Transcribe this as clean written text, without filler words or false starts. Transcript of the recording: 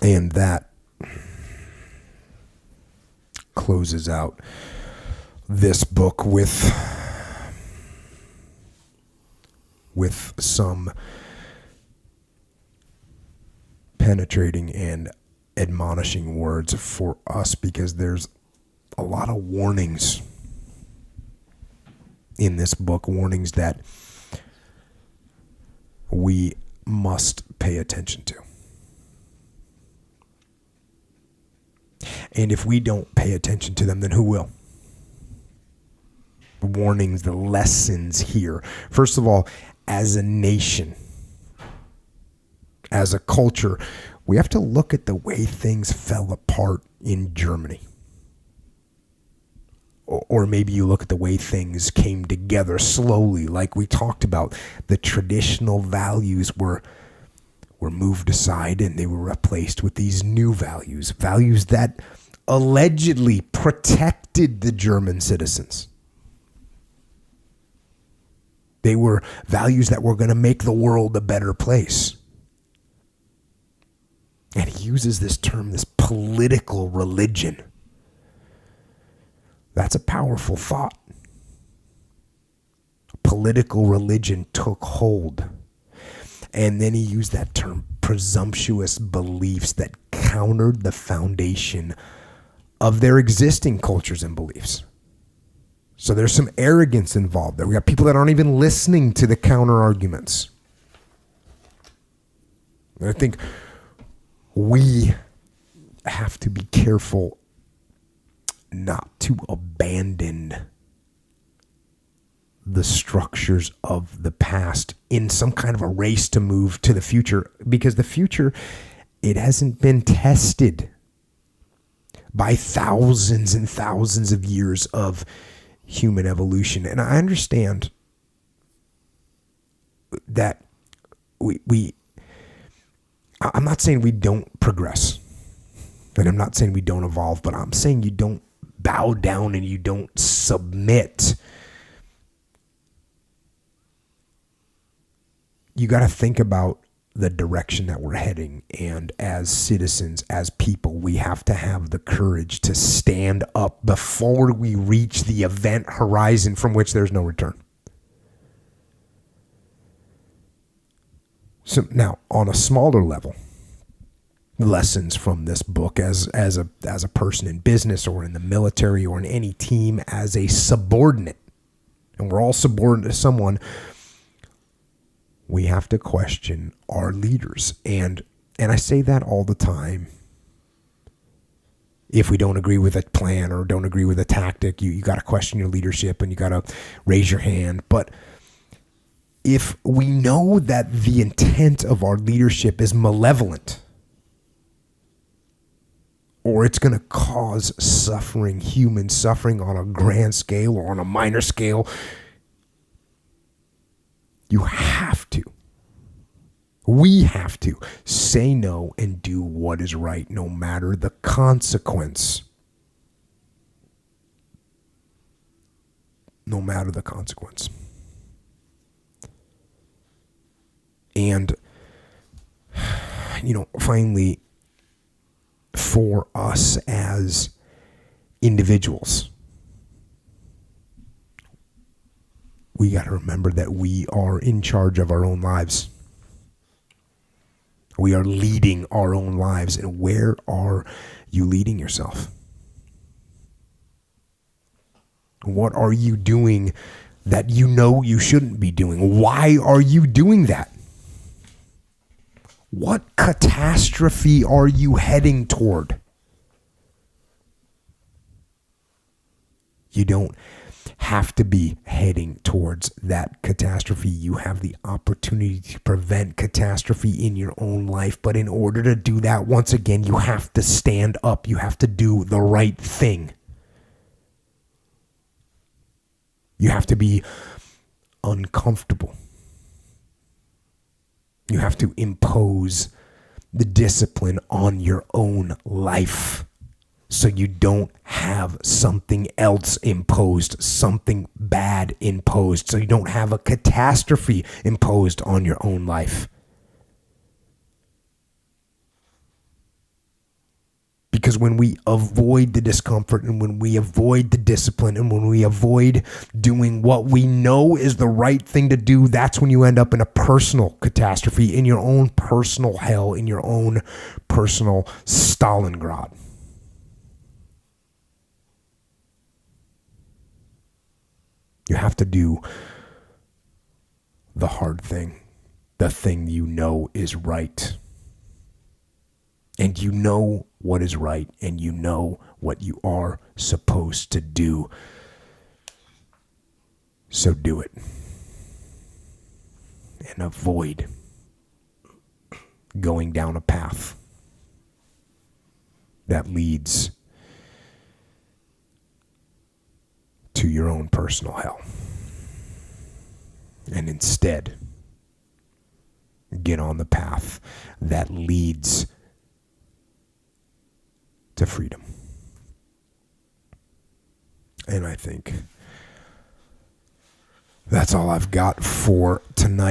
And that closes out this book with some penetrating and admonishing words for us, because there's a lot of warnings in this book, warnings that we must pay attention to. And if we don't pay attention to them, then who will? The warnings, the lessons here. First of all, as a nation, as a culture, we have to look at the way things fell apart in Germany. Or maybe you look at the way things came together slowly, like we talked about. The traditional values were moved aside and they were replaced with these new values that allegedly protected the German citizens. They were values that were going to make the world a better place. And he uses this term, this political religion. That's a powerful thought. Political religion took hold. And then he used that term, presumptuous beliefs, that countered the foundation of their existing cultures and beliefs. So there's some arrogance involved there. We got people that aren't even listening to the counter arguments. And I think we have to be careful not to abandon the structures of the past in some kind of a race to move to the future, because the future, it hasn't been tested by thousands and thousands of years of human evolution. And I understand that I'm not saying we don't progress, and I'm not saying we don't evolve, but I'm saying you don't bow down and you don't submit. You got to think about the direction that we're heading. And as citizens, as people, we have to have the courage to stand up before we reach the event horizon from which there's no return. So now, on a smaller level, lessons from this book as a person in business or in the military or in any team, as a subordinate, and we're all subordinate to someone, we have to question our leaders. And I say that all the time. If we don't agree with a plan or don't agree with a tactic, you got to question your leadership and you got to raise your hand. But if we know that the intent of our leadership is malevolent, or it's going to cause suffering, human suffering on a grand scale or on a minor scale, we have to say no and do what is right, no matter the consequence. No matter the consequence. And, finally, for us as individuals, we got to remember that we are in charge of our own lives. We are leading our own lives. And where are you leading yourself? What are you doing that you know you shouldn't be doing? Why are you doing that? What catastrophe are you heading toward? You don't have to be heading towards that catastrophe. You have the opportunity to prevent catastrophe in your own life. But in order to do that, once again, you have to stand up. You have to do the right thing. You have to be uncomfortable. You have to impose the discipline on your own life so you don't have something else imposed, something bad imposed, so you don't have a catastrophe imposed on your own life. Because when we avoid the discomfort and when we avoid the discipline and when we avoid doing what we know is the right thing to do, that's when you end up in a personal catastrophe, in your own personal hell, in your own personal Stalingrad. You have to do the hard thing, the thing you know is right. And you know what is right, and you know what you are supposed to do. So do it. And avoid going down a path that leads to your own personal hell. And instead, get on the path that leads to freedom. And I think that's all I've got for tonight.